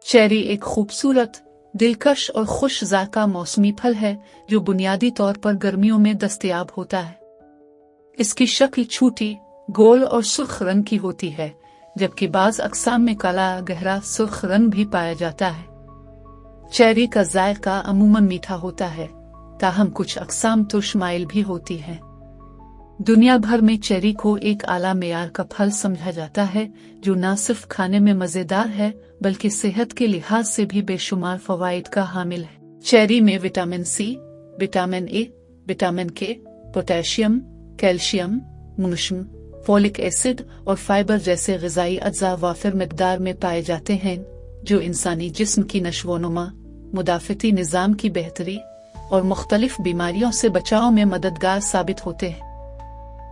Cherry एक खूबसूरत, दिलकश और खुश ज़ायका मौसमी फल है जो बुनियादी तौर पर गर्मियों में दस्तयाब होता है। इसकी शक्ल छोटी, गोल और सुर्ख रंग की होती है, जबकि बाज़ अक़साम में काला गहरा सुर्ख रंग भी पाया जाता है। चेरी का जायका अमूमन मीठा होता है, ताहम कुछ अक़साम तुर्शमाइल भी होती हैं। दुनिया भर में चेरी को एक आला मेयार का फल समझा जाता है, जो न सिर्फ खाने में मज़ेदार है बल्कि सेहत के लिहाज से भी बेशुमार फ़वाइद का हामिल है। चेरी में vitamin C, vitamin A, vitamin K, potassium, calcium, magnesium, folic acid और फाइबर जैसे ग़िज़ाई अज्जा वाफिर मिक़दार में पाए जाते हैं, जो इंसानी जिस्म की नशोनुमा, मुदाफ़ती निज़ाम की बेहतरी और मुख्तलिफ बीमारियों से बचाव में मददगार साबित होते हैं।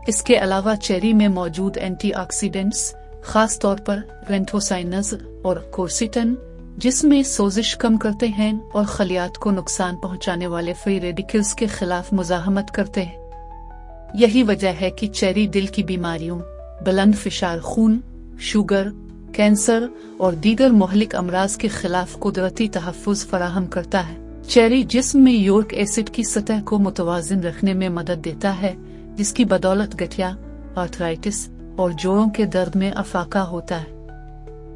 इसके अलावा चेरी में मौजूद एंटीऑक्सीडेंट्स, खास तौर पर एंथोसाइनस और कोर्सिटन, जिसमें सोजिश कम करते हैं और खलियात को नुकसान पहुंचाने वाले फ्री रेडिकल्स के खिलाफ मुज़ाहमत करते हैं। यही वजह है कि चेरी दिल की बीमारियों, बुलंद फिशार खून, शुगर, कैंसर और दीगर मुहलिक अमराज के खिलाफ कुदरती तहफ़्फ़ुज़ फराहम करता है। चेरी जिस्म में यूरिक एसिड की सतह को मुतवाज़िन रखने में मदद देता है, जिसकी बदौलत गठिया, आर्थराइटिस और जोड़ों के दर्द में अफाका होता है।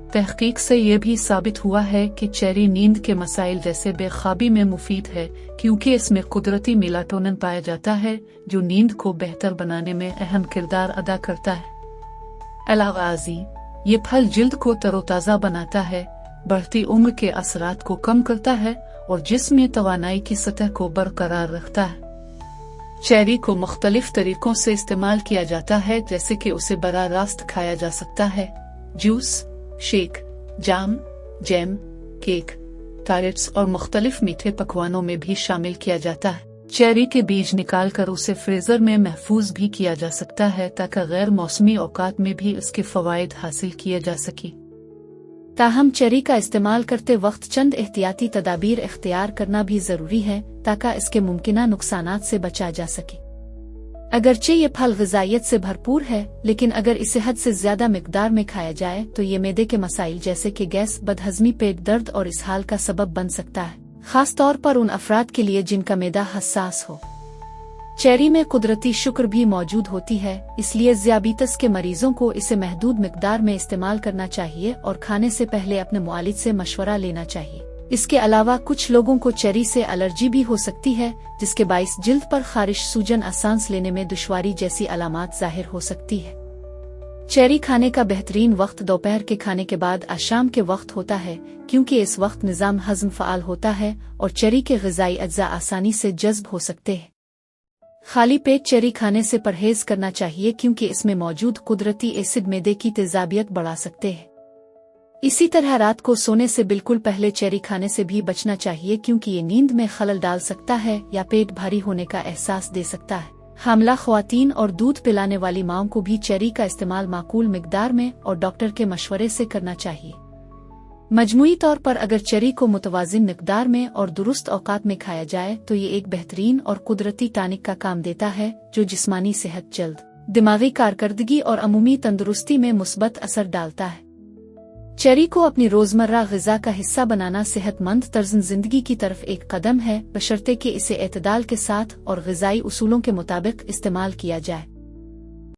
तहकीक से यह भी साबित हुआ है कि चेरी नींद के मसाइल जैसे बेख्वाबी में मुफीद है, क्योंकि इसमें कुदरती मेलाटोनिन पाया जाता है, जो नींद को बेहतर बनाने में अहम किरदार अदा करता है। अलावाज़ी, ये फल जिल्द को तरोताज़ा बनाता है, बढ़ती उम्र के असरात को कम करता है और जिस्म में तवानाई की सतह को बरकरार रखता है। चेरी को मुख्तलिफ तरीकों से इस्तेमाल किया जाता है, जैसे कि उसे बराह रास्त खाया जा सकता है, जूस, शेक, जाम, जैम, केक, टार्ट्स और मुख्तलिफ मीठे पकवानों में भी शामिल किया जाता है। चेरी के बीज निकाल कर उसे फ्रीजर में महफूज भी किया जा सकता है, ताकि गैर मौसमी औकात में भी इसके फ़वाइद हासिल किए जा सके। ताहम चेरी का इस्तेमाल करते वक्त चंद एहतियाती तदाबीर इख्तियार करना भी जरूरी है, ताकि इसके मुमकिना नुकसानात से बचा जा सके। अगरचे ये फल ग़िज़ाइयत से भरपूर है, लेकिन अगर इसे हद से ज्यादा मिकदार में खाया जाए तो ये मैदे के मसाइल जैसे कि गैस, बदहज़मी, पेट दर्द और इसहाल का सबब बन सकता है, खास तौर पर उन अफराद के लिए जिनका मैदा हसास हो। चेरी में कुदरती शुक्र भी मौजूद होती है, इसलिए ज़ियाबीतस के मरीजों को इसे महदूद मिकदार में इस्तेमाल करना चाहिए और खाने से पहले अपने मुआलिज से मशवरा लेना चाहिए। इसके अलावा कुछ लोगों को चेरी से एलर्जी भी हो सकती है, जिसके बाइस जिल्द पर खारिश, सूजन, सांस लेने में दुश्वारी जैसी अलामात ज़ाहिर हो सकती है। चेरी खाने का बेहतरीन वक्त दोपहर के खाने के बाद आशाम के वक्त होता है, क्योंकि इस वक्त निज़ाम हज़म फ़आल होता है और चेरी के ग़िज़ाई अज्जा आसानी से जज़्ब हो सकते हैं। खाली पेट चेरी खाने से परहेज करना चाहिए, क्योंकि इसमें मौजूद कुदरती एसिड मैदे की तेज़ाबियत बढ़ा सकते हैं। इसी तरह रात को सोने से बिल्कुल पहले चेरी खाने से भी बचना चाहिए, क्योंकि ये नींद में खलल डाल सकता है या पेट भारी होने का एहसास दे सकता है। हामला ख्वातीन और दूध पिलाने वाली माँओं को भी चेरी का इस्तेमाल माकूल मिकदार में और डॉक्टर के मशवरे से करना चाहिए। मजमूई तौर पर अगर चेरी को मुतवाज़िन मिकदार में और दुरुस्त औकात में खाया जाए तो ये एक बेहतरीन और कुदरती टानिक का काम देता है, जो जिस्मानी सेहत, जल्द, दिमागी कारकर्दगी और अमूमी तंदुरुस्ती में मुस्बत असर डालता है। चेरी को अपनी रोजमर्रा ग़िज़ा का हिस्सा बनाना सेहतमंद तर्ज़ ज़िंदगी की तरफ एक कदम है, बशर्ते कि इसे एतदाल के साथ और ग़िज़ाई उसूलों के मुताबिक इस्तेमाल किया जाए।